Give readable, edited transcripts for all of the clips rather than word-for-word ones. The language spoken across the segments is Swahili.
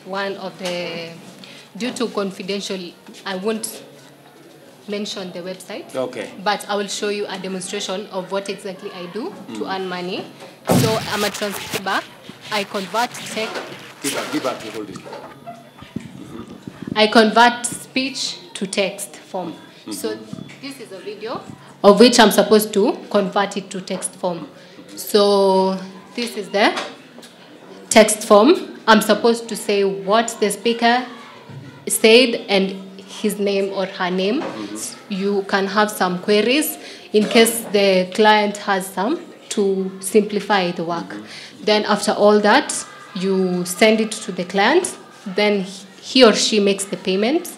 One of the, due to confidential, I won't mention the website. Okay. But I will show you a demonstration of what exactly I do to earn money. So I'm a transcriber. I convert text. Give back, hold it. I convert speech to text form. So this is a video of which I'm supposed to convert it to text form. So this is the text form. I'm supposed to say what the speaker said and his name or her name. You can have some queries in case the client has some to simplify the work. Then after all that, you send it to the client. Then he or she makes the payment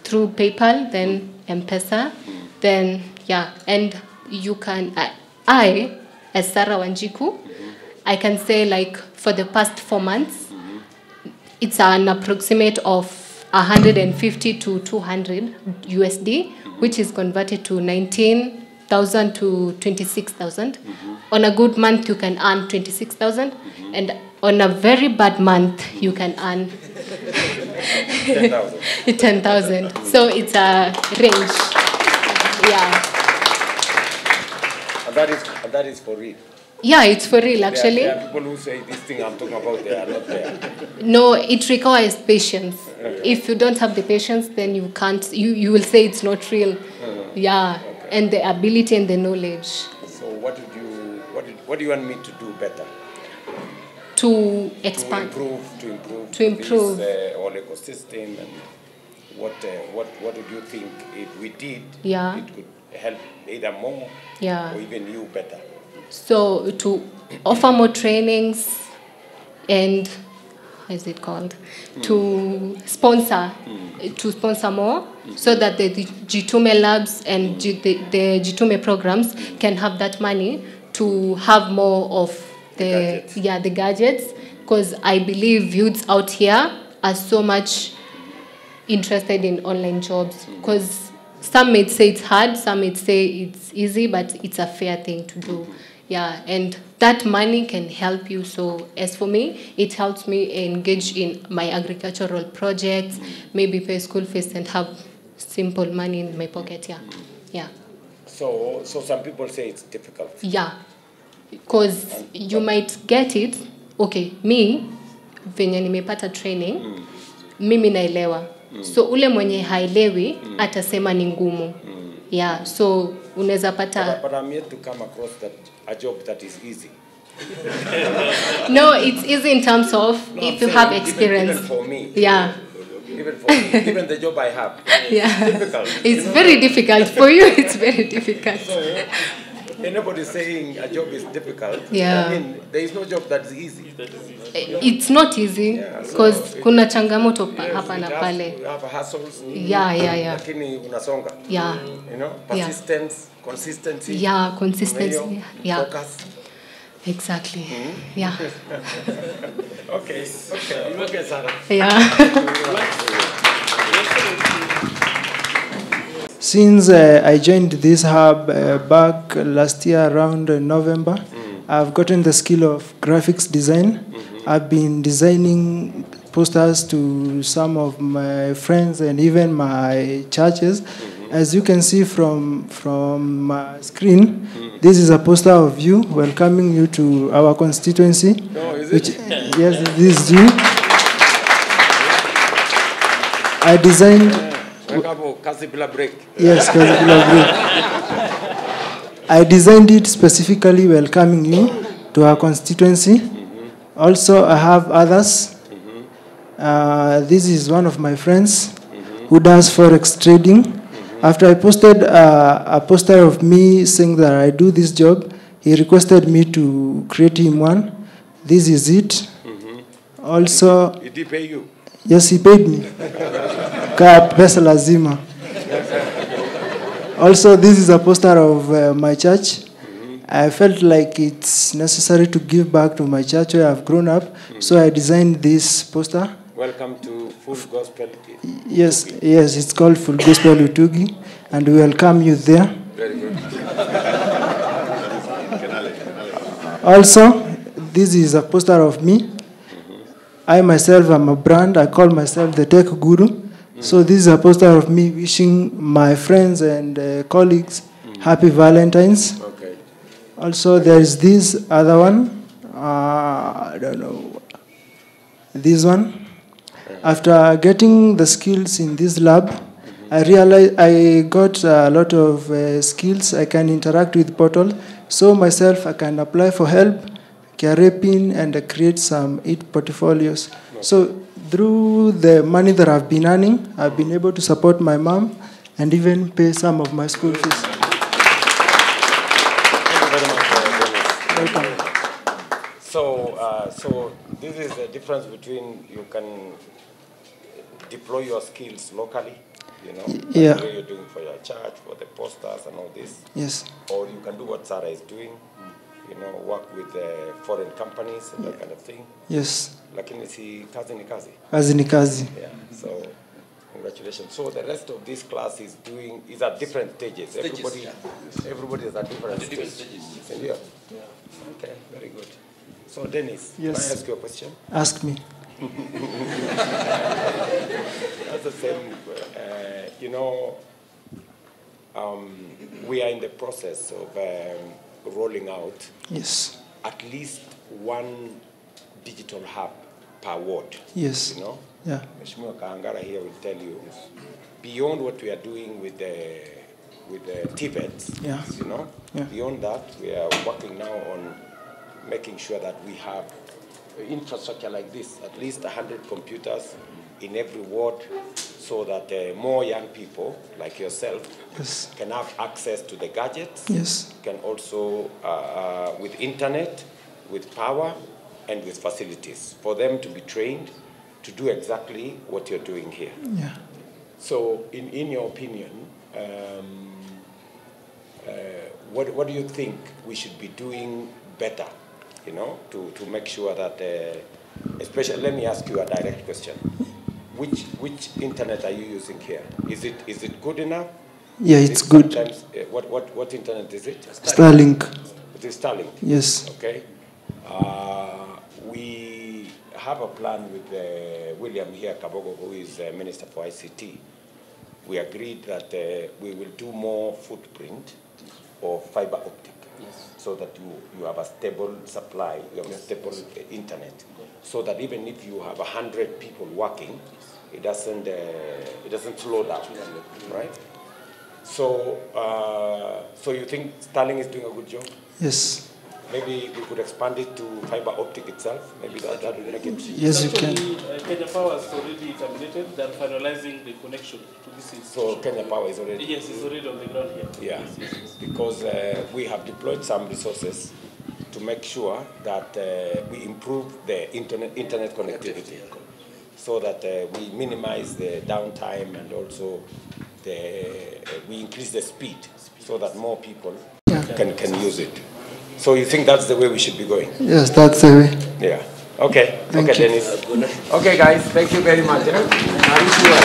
through PayPal, then M-Pesa. Then, yeah, and you can, I as Sarah Wanjiku, I can say like for the past 4 months, it's an approximate of 150 to 200 USD, which is converted to 19,000 to 26,000. On a good month, you can earn 26,000, and on a very bad month, you can earn 10,000. So it's a range. Yeah. And that is for real. Yeah, it's for real, actually. There are people who say this thing I'm talking about, they are not there. No, it requires patience. If you don't have the patience, then you can't, you will say it's not real. Yeah, okay. And the ability and the knowledge. So what do you want me to do better? To expand. To improve this whole ecosystem, and what do you think if we did, it could help either more or even you better? So to offer more trainings and, how is it called? To sponsor more so that the Jitume labs and the Jitume programs can have that money to have more of the gadgets, because I believe youths out here are so much interested in online jobs, because some may say it's hard, some may say it's easy, but it's a fair thing to do. Yeah, and that money can help you. So as for me, it helps me engage in my agricultural projects, maybe pay school fees and have simple money in my pocket. Yeah. So some people say it's difficult. Yeah, because you might get it. Okay, me venye nimepata training, mimi naelewa. So ule mwenye haelewi atasema ni ngumu. Yeah, so unaweza pata. But I'm yet to come across a job that is easy. No, it's easy in terms of if you have experience. Even for me. Yeah. Even the job I have. Yeah. It's difficult. It's very difficult for you. It's very difficult. So anybody saying a job is difficult. Yeah. I mean, there is no job that's easy. It's not easy because kuna changamoto hapa na pale. You have hustles. Yeah. Lakini unasonga. Yeah. You know, persistence, consistency. Yeah, consistency. Yeah. Focus. Exactly. Yeah. Okay, Sarah. Yeah. Since I joined this hub back last year around November, I've gotten the skill of graphics design. I've been designing posters to some of my friends and even my churches. As you can see from my screen, this is a poster of you welcoming you to our constituency. Oh, is it? Yes, this is you. I designed. Kasipila break. Yes, Kasipila break. I designed it specifically welcoming you to our constituency. Also, I have others. This is one of my friends who does forex trading. After I posted a poster of me saying that I do this job, he requested me to create him one. This is it. Also, Did he pay you? Yes, he paid me. Ka pesa lazima. Also, this is a poster of my church. I felt like it's necessary to give back to my church where I've grown up, so I designed this poster. Welcome to Full Gospel. Yes, it's called Full Gospel Utugi, and we welcome you there. Very good. Also, this is a poster of me. I myself am a brand. I call myself the tech guru. So this is a poster of me wishing my friends and colleagues happy Valentine's. Okay. Also, there is this other one. I don't know. This one. After getting the skills in this lab, I realized I got a lot of skills. I can interact with Portal. So myself, I can apply for help, career pin, and create some 8 portfolios. So through the money that I've been earning, I've been able to support my mom and even pay some of my school fees. Thank you very much, Dennis. Welcome. So this is the difference between you can deploy your skills locally, you know, yeah. the way you're doing for your church, for the posters and all this. Yes. Or you can do what Sarah is doing, you know, work with foreign companies and that kind of thing. Yes. Lakini si kazi ni kazi. Kazi ni kazi. Yeah. So congratulations. So the rest of this class is at different stages. Everybody is at different stages. Yeah. Okay, very good. So Dennis, yes. Can I ask you a question? Ask me. That's the same. You know, we are in the process of rolling out at least one digital hub per ward. Yes. You know? Yeah. Mheshimiwa Kaangara here will tell you, beyond what we are doing with the TVETs, yeah. you know, yeah. beyond that, we are working now on making sure that we have infrastructure like this, at least 100 computers in every ward, so that more young people like yourself yes. can have access to the gadgets, yes. can also, with internet, with power, and with facilities, for them to be trained to do exactly what you're doing here. Yeah. So, in your opinion, what do you think we should be doing better, you know, to make sure that, especially, let me ask you a direct question. Which internet are you using here? Is it good enough? Yeah, it's good. What internet is it? Starlink. It is Starlink? Yes. Okay. We have a plan with William here, Kabogo, who is Minister for ICT. We agreed that we will do more footprint of fiber optic, so that you have a stable supply, you have a stable internet, so that even if you have 100 people working, it doesn't slow down, right? So so you think Starlink is doing a good job? Yes. Maybe we could expand it to fiber optic itself. Maybe that would make it. Yes, you can. Kenya Power has already terminated. They are finalizing the connection to this institution. So Kenya Power is already. Yes, it's already on the ground here. Yeah, yes. Because we have deployed some resources to make sure that we improve the internet connectivity, so that we minimize the downtime and also we increase the speed, so that more people can use it. So you think that's the way we should be going? Yes, that's the way. Yeah. Okay. Thank you. Dennis. Okay, guys. Thank you very much. I wish you well.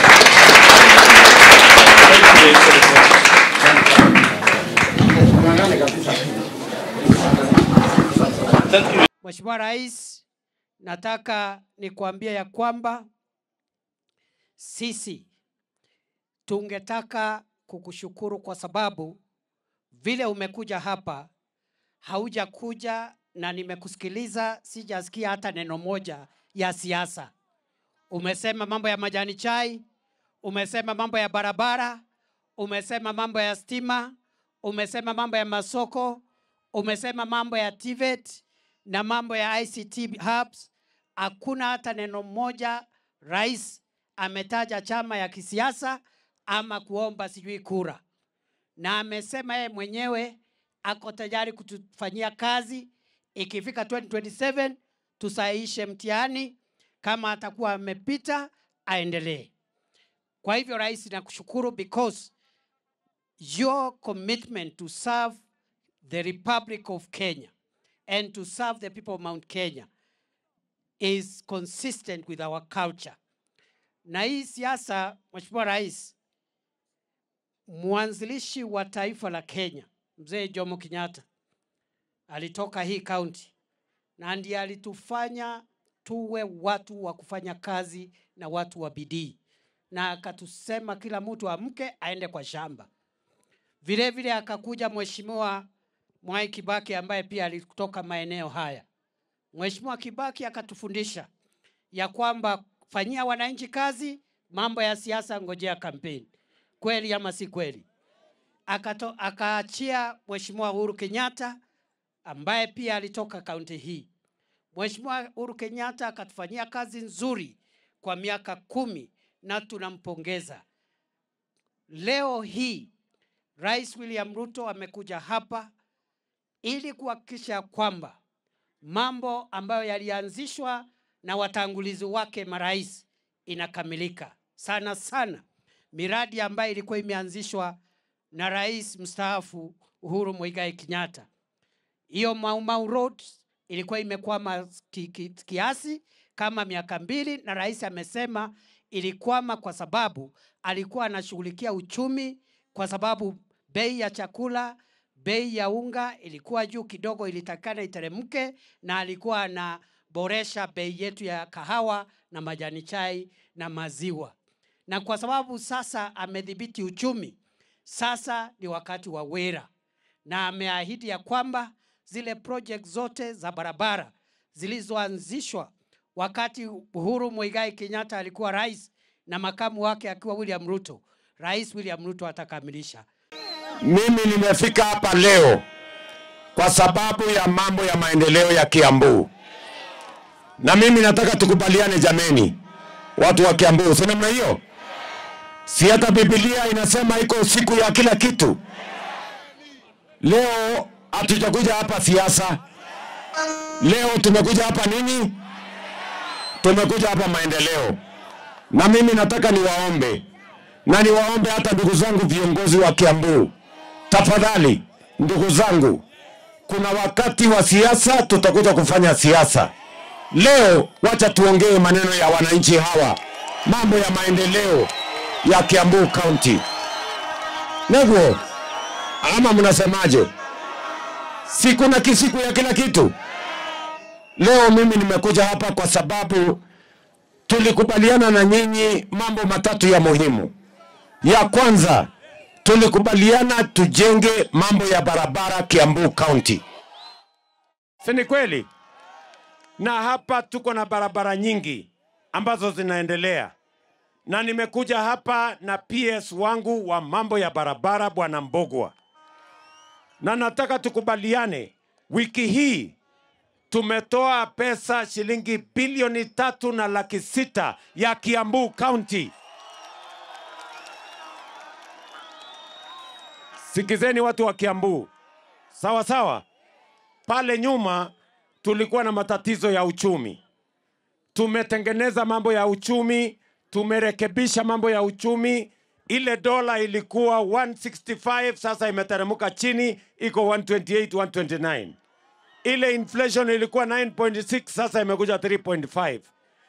Thank you. Mheshimiwa Rais, nataka nikuambia ya kwamba sisi tungetaka kukushukuru kwa sababu vile umekuja hapa, haujakuja na nimekusikiliza, sijasikia hata neno moja ya siasa. Umesema mambo ya majani chai, umesema mambo ya barabara, umesema mambo ya stima, umesema mambo ya masoko, umesema mambo ya TVET na mambo ya ICT hubs. Hakuna hata neno moja rais ametaja chama ya kisiasa ama kuomba sijui kura. Na amesema yeye mwenyewe ako tayari kutufanyia kazi. Ikifika 2027 tusahihishe mtihani, kama atakuwa amepita aendelee. Kwa hivyo rais, nakushukuru because your commitment to serve the Republic of Kenya and to serve the people of Mount Kenya is consistent with our culture. Na hii siasa, Mheshimiwa Rais, mwanzilishi wa taifa la Kenya, Mzee Jomo Kenyatta, alitoka hii county na ndiye alitufanya tuwe watu wa kufanya kazi na watu wa bidii, na akatusema kila mtu amke aende kwa shamba. Vile vile akakuja Mheshimiwa Mwai Kibaki ambaye pia alitoka maeneo haya. Mheshimiwa Kibaki akatufundisha ya kwamba fanyia wananchi kazi, mambo ya siasa ngojea kampeni. Kweli ama si kweli? Akaachia Mheshimiwa Uhuru Kenyatta ambaye pia alitoka kaunti hii. Mheshimiwa Uhuru Kenyatta akatufanyia kazi nzuri kwa miaka 10 na tunampongeza. Leo hii Rais William Ruto amekuja hapa ili kuhakikisha kwamba mambo ambayo yalianzishwa na watangulizi wake marais inakamilika. Sana sana miradi ambayo ilikuwa imeanzishwa na rais mstaafu Uhuru Muigai Kenyatta. Hiyo Mau Mau Road ilikuwa imekwama kiasi kama miaka 2, na rais amesema ilikwama kwa sababu alikuwa anashughulikia uchumi, kwa sababu bei ya chakula, bei ya unga ilikuwa juu kidogo, ilitakana iteremke, na alikuwa anaboresha bei yetu ya kahawa na majani chai na maziwa. Na kwa sababu sasa amedhibiti uchumi, sasa ni wakati wa wera, na ameahidi ya kwamba zile project zote za barabara zilizoanzishwa wakati Uhuru Muigai Kenyatta alikuwa rais na makamu wake akiwa William Ruto, Rais William Ruto atakamilisha. Mimi nimefika hapa leo kwa sababu ya mambo ya maendeleo ya Kiambu. Na mimi nataka tukubaliane jameni, watu wa Kiambu, si namna hiyo? Si hata Biblia inasema iko siku ya kila kitu? Leo hatujakuja hapa siasa. Leo tumekuja hapa nini? Tumekuja hapa maendeleo. Na mimi nataka niwaombe, na niwaombe hata ndugu zangu viongozi wa Kiambu, tafadhali ndugu zangu, kuna wakati wa siasa tutakuja kufanya siasa. Leo wacha tuongee maneno ya wananchi hawa, mambo ya maendeleo ya Kiambu County. Nego, ama mnasemaje? Si kuna kisiku ya kila kitu? Leo mimi nimekuja hapa kwa sababu tulikubaliana na nyinyi mambo matatu ya muhimu. Ya kwanza, tulikubaliana tujenge mambo ya barabara Kiambu County. Si ni kweli? Na hapa tuko na barabara nyingi ambazo zinaendelea. Na nimekuja hapa na PS wangu wa mambo ya barabara Bwana Mbogwa. Na nataka tukubaliane, wiki hii tumetoa pesa shilingi bilioni 3.6 ya Kiambu County. Sikizeni watu wa Kiambu. Sawa sawa. Pale nyuma tulikuwa na matatizo ya uchumi. Tumetengeneza mambo ya uchumi, tumerekebisha mambo ya uchumi. Ile dola ilikuwa 165, sasa imeteremka chini, iko 128, 129. Ile inflation ilikuwa 9.6, sasa imekuja 3.5.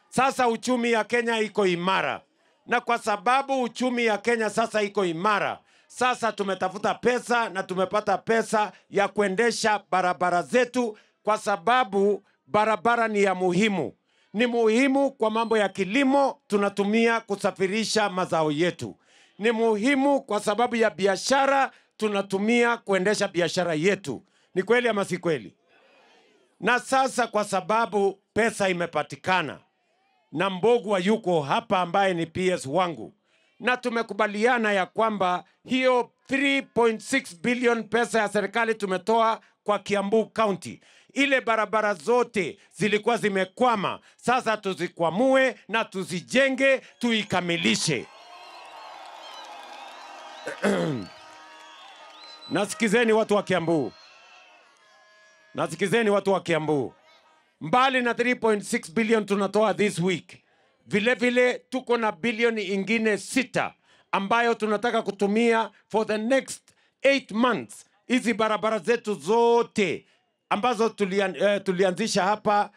Sasa uchumi ya Kenya iko imara. Na kwa sababu uchumi ya Kenya sasa iko imara, sasa tumetafuta pesa na tumepata pesa ya kuendesha barabara zetu, kwa sababu barabara ni ya muhimu. Ni muhimu kwa mambo ya kilimo, tunatumia kusafirisha mazao yetu. Ni muhimu kwa sababu ya biashara, tunatumia kuendesha biashara yetu. Ni kweli ama si kweli? Na sasa kwa sababu pesa imepatikana, na Mbogwa yuko hapa ambaye ni PS wangu, na tumekubaliana ya kwamba hiyo 3.6 billion pesa ya serikali tumetoa kwa Kiambu County. Ile barabara zote zilikuwa zimekwama, sasa tuzikwamue na tuzijenge, tuikamilishe. Nasikizeni watu wa Kiambu. Nasikizeni watu wa Kiambu. Mbali na 3.6 billion tunatoa this week, vile vile tuko na bilioni ingine 6 ambayo tunataka kutumia for the next 8 months. Hizi barabara zetu zote ambazo tulianzisha hapa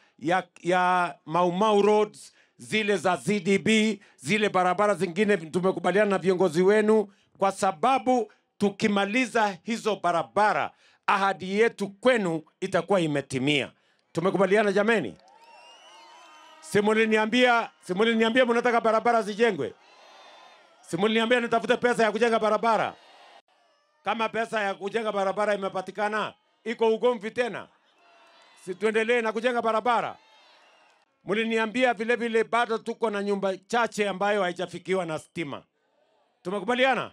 ya Mau Mau Roads, zile za ZDB, zile barabara zingine tumekubaliana na viongozi wenu, kwa sababu tukimaliza hizo barabara ahadi yetu kwenu itakuwa imetimia. Tumekubaliana jameni? Simuliniambia mnataka barabara zijengwe. Simuliniambia nitafute pesa ya kujenga barabara. Kama pesa ya kujenga barabara imepatikana, iko ugomvi tena? Si tuendelee na kujenga barabara? Muliniambia vile vile bado tuko na nyumba chache ambayo haijafikiwa na stima. Tumekubaliana?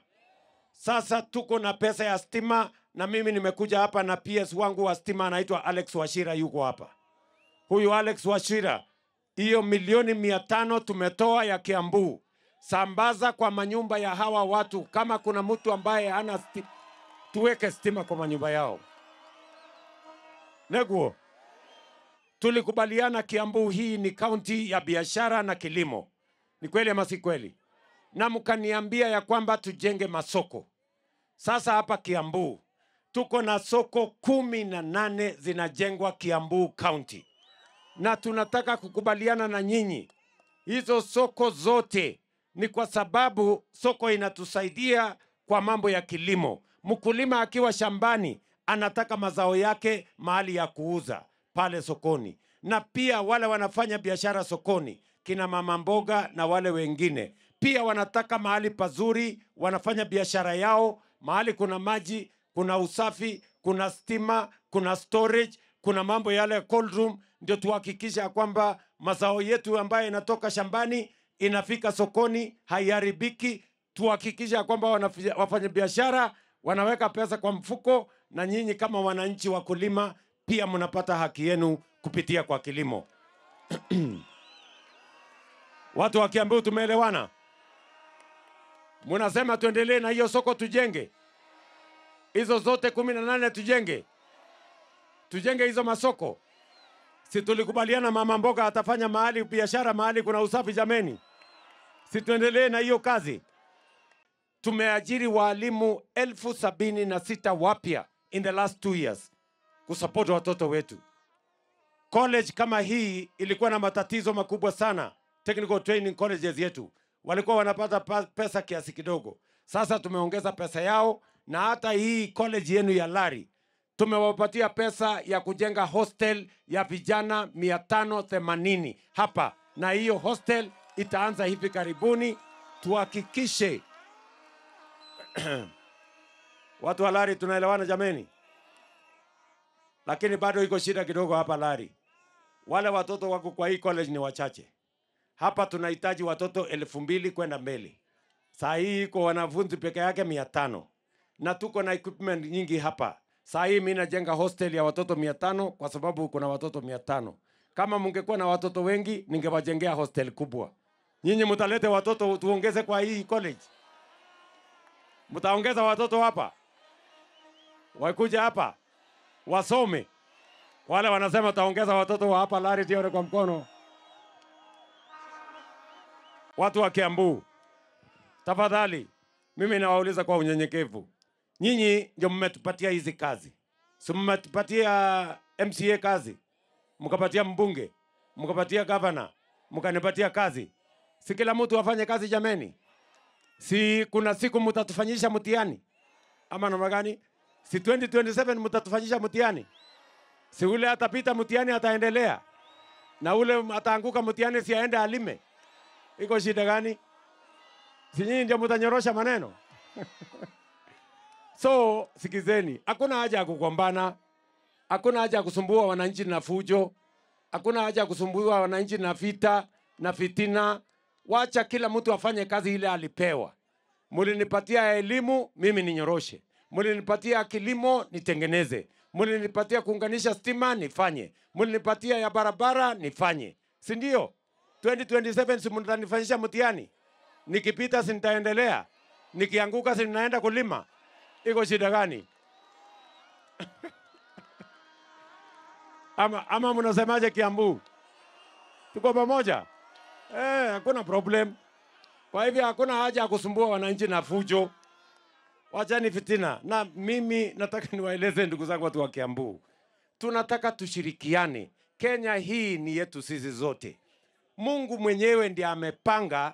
Sasa tuko na pesa ya stima, na mimi nimekuja hapa na PS wangu wa stima anaitwa Alex Wachira, yuko hapa. Huyu Alex Wachira, hiyo milioni 500 tumetoa ya Kiambu. Sambaza kwa manyumba ya hawa watu. Kama kuna mtu ambaye hana stima, tuweke stima kwa manyumba yao. Neguo, tulikubaliana Kiambu hii ni kaunti ya biashara na kilimo. Ni kweli ama si kweli? Na mkaniambia ya kwamba tujenge masoko. Sasa hapa Kiambu tuko na soko 18 zinajengwa Kiambu County. Na tunataka kukubaliana na nyinyi. Hizo soko zote ni kwa sababu soko inatusaidia kwa mambo ya kilimo. Mkulima akiwa shambani anataka mazao yake mahali ya kuuza pale sokoni. Na pia wale wanafanya biashara sokoni, kina mama mboga na wale wengine, pia wanataka mahali pazuri wanafanya biashara yao, mahali kuna maji, kuna usafi, kuna stima, kuna storage, kuna mambo yale cold room. Ndio tuhakikisha kwamba mazao yetu ambayo inatoka shambani inafika sokoni, haiharibiki. Tuhakikisha kwamba wafanya biashara wanaweka pesa kwa mfuko, na nyinyi kama wananchi wakulima pia mnapata haki yenu kupitia kwa kilimo. Watu wa Kiambu tumeelewana? Mnasema tuendelee na hiyo soko tujenge. Hizo zote 18 tujenge. Tujenge hizo masoko. Si tulikubaliana mama mboga atafanya mahali biashara, mahali kuna usafi jameni? Si tuendelee na hiyo kazi? Tumeajiri walimu 76,000 wapya in the last 2 years kusupport watoto wetu. College kama hii ilikuwa na matatizo makubwa sana. Technical training colleges yetu walikuwa wanapata pesa kiasi kidogo. Sasa tumeongeza pesa yao, na hata hii college yenu ya Lari tumewapatia pesa ya kujenga hostel ya vijana 580 hapa, na hiyo hostel itaanza hivi karibuni. Tuhakikishe watu wa Lari tunaelewana jameni? Lakini bado iko shida kidogo hapa Lari. Wale watoto wako kwa hii college ni wachache. Hapa tunahitaji watoto 2,000 kwenda mbele. Saa hii iko wanafunzi peke yake 500. Na tuko na equipment nyingi hapa. Saa hii mimi najenga hostel ya watoto 500 kwa sababu kuna watoto 500. Kama mungekuwa na watoto wengi ningewajengea hostel kubwa. Nyinyi mtalete watoto tuongeze kwa hii college? Mtaongeza watoto hapa? Wakuja hapa wasome. Wale wanasema taongeza watoto wa hapa Lari tione kwa mkono. Watu wa Kiambu, tafadhali, mimi nawauliza kwa unyenyekevu. Nyinyi ndio mmetupatia hizi kazi. Si mmetupatia MCA kazi, mkapatia mbunge, mkapatia governor, mkanipatia kazi. Si kila mtu afanye kazi jameni? Si kuna siku mtatufanyisha mtihani? Ama namna gani? Si 2027 mtatufanyisha mtihani? Si ule atapita mtihani ataendelea? Na ule ataanguka mtihani si aende alime? Iko shida gani? Si nyinyi ndio mtanyorosha maneno? So, sikizeni, hakuna haja ya kugombana, hakuna haja ya kusumbua wananchi na fujo, hakuna haja ya kusumbua wananchi na vita na fitina. Wacha kila mtu afanye kazi ile alipewa. Mulinipatia elimu, mimi ninyoroshe. Mulinipatia kilimo, nitengeneze. Mulinipatia kuunganisha stima, nifanye. Mulinipatia ya barabara, nifanye. Si ndio? 2027 si mtanifanyisha mtihani? Nikipita si nitaendelea? Nikianguka si ninaenda kulima? Iko shida gani? ama mnasemaje Kiambu? Tuko pamoja? Hakuna problem. Kwa hivyo hakuna haja ya kusumbua wananchi na fujo. Wachani fitina. Na mimi nataka niwaeleze ndugu zangu watu wa Kiambu. Tunataka tushirikiane. Kenya hii ni yetu sisi zote. Mungu mwenyewe ndiye amepanga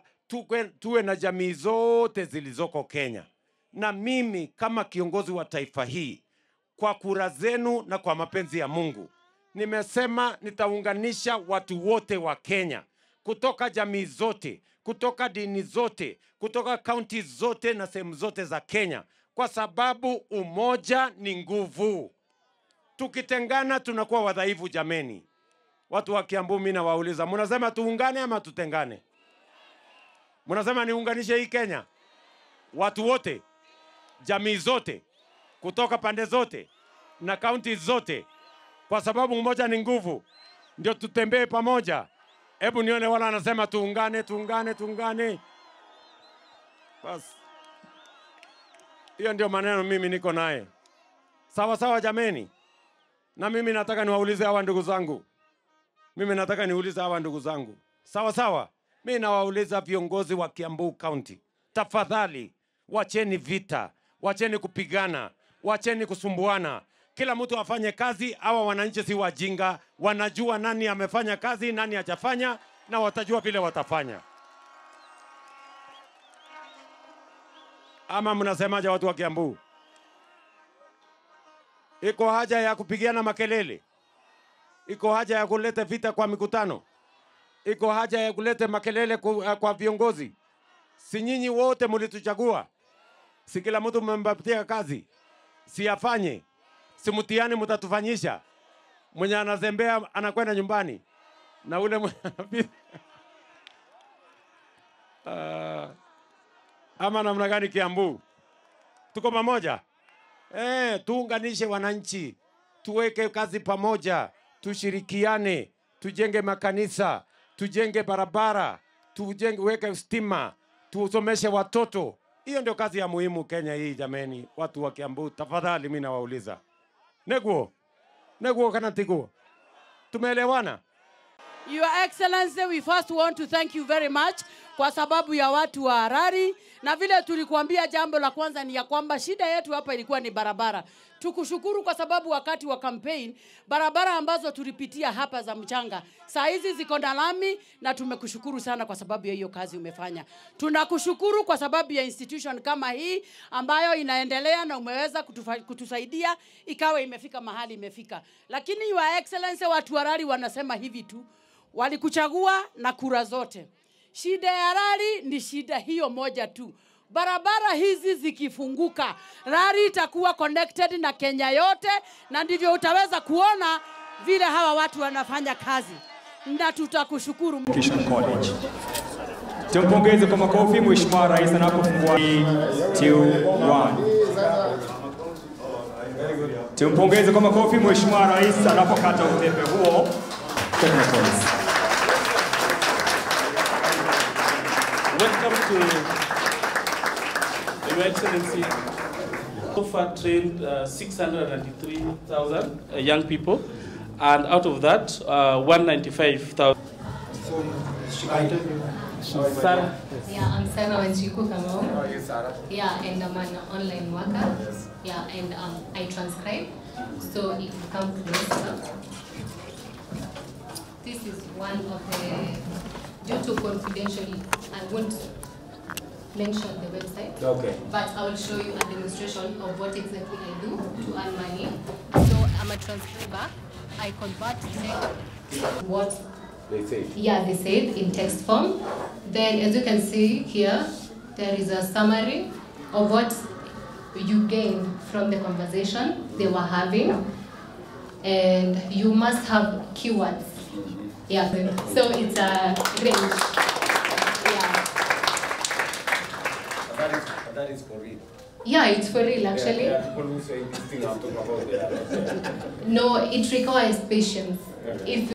tuwe na jamii zote zilizoko Kenya. Na mimi kama kiongozi wa taifa hii, kwa kura zenu na kwa mapenzi ya Mungu, nimesema nitaunganisha watu wote wa Kenya. kutoka jamii zote, kutoka dini zote, kutoka kaunti zote na sehemu zote za Kenya, kwa sababu umoja ni nguvu. Tukitengana tunakuwa wadhaifu jameni. Watu wa Kiambu mimi nawauliza, mnasema tuungane ama tutengane? Mnasema niunganishe hii Kenya? Watu wote, jamii zote, kutoka pande zote na kaunti zote, kwa sababu umoja ni nguvu. Ndio tutembee pamoja. Hebu nione wala anasema tuungane, tuungane, tuungane. Bas. Hiyo ndio maneno mimi niko naye. Sawa sawa jameni. Na mimi nataka niwaulize hawa ndugu zangu. Sawa sawa. Mimi nawauliza viongozi wa Kiambu County. Tafadhali, wacheni vita, wacheni kupigana, wacheni kusumbuana. Kila mtu afanye kazi. Hawa wananchi si wajinga, wanajua nani amefanya kazi, nani hajafanya, na watajua vile watafanya. Ama mnasemaje watu wa Kiambu? Iko haja ya kupigana makelele? Iko haja ya kuleta vita kwa mikutano? Iko haja ya kuleta makelele kwa viongozi? Si nyinyi wote mlituchagua? Si kila mtu mmempatia kazi? Si afanye? Si mtihani mtatufanyisha? Mwenye anazembea anakwenda nyumbani na ule ama namna gani Kiambu? Tuko pamoja? Tuunganishe wananchi, tuweke kazi pamoja, tushirikiane, tujenge makanisa, tujenge barabara, weke stima, tusomeshe watoto. Hiyo ndio kazi ya muhimu Kenya hii jameni. Watu wa Kiambu, tafadhali mimi nawauliza. Neguo kana tiguo. Tumeelewana? Your Excellency, we first want to thank you very much kwa sababu ya watu wa Harari, na vile tulikuambia, jambo la kwanza ni ya kwamba shida yetu hapa ilikuwa ni barabara. Tukushukuru kwa sababu wakati wa campaign barabara ambazo tulipitia hapa za mchanga saa hizi ziko na lami, na tumekushukuru sana kwa sababu ya hiyo kazi umefanya. Tunakushukuru kwa sababu ya institution kama hii ambayo inaendelea na umeweza kutusaidia ikawa imefika mahali imefika. Lakini Your Excellency, watu wa Harari wanasema hivi tu, walikuchagua na kura zote. Shida ya Harari ni shida hiyo moja tu. Barabara hizi zikifunguka, Harari itakuwa connected na Kenya yote, na ndivyo utaweza kuona vile hawa watu wanafanya kazi. Na tutakushukuru. College. Tumpongeze kwa makofi Mheshimiwa Rais anapofungua T1. Tumpongeze kwa makofi Mheshimiwa Rais anapokata utepe huo. Welcome to Your Excellency. So far trained 693,000 young people, and out of that, 195,000. Yeah, I'm Sarah Wanjiku Kamau. Yeah, and I'm an online worker. Yeah, and I transcribe. So if you come closer, this is one of the, due to confidentiality, I won't mention the website. Okay. But I will show you a demonstration of what exactly I do to earn money. So I'm a transcriber. I convert text, what They say. yeah, they said in text form. Then as you can see here, there is a summary of what you gained from the conversation they were having. And you must have keywords. Yeah, so it's a range. Yeah. That is for real. Yeah, it's for real actually. There are people who say this thing I'm talking about. No, it requires patience. If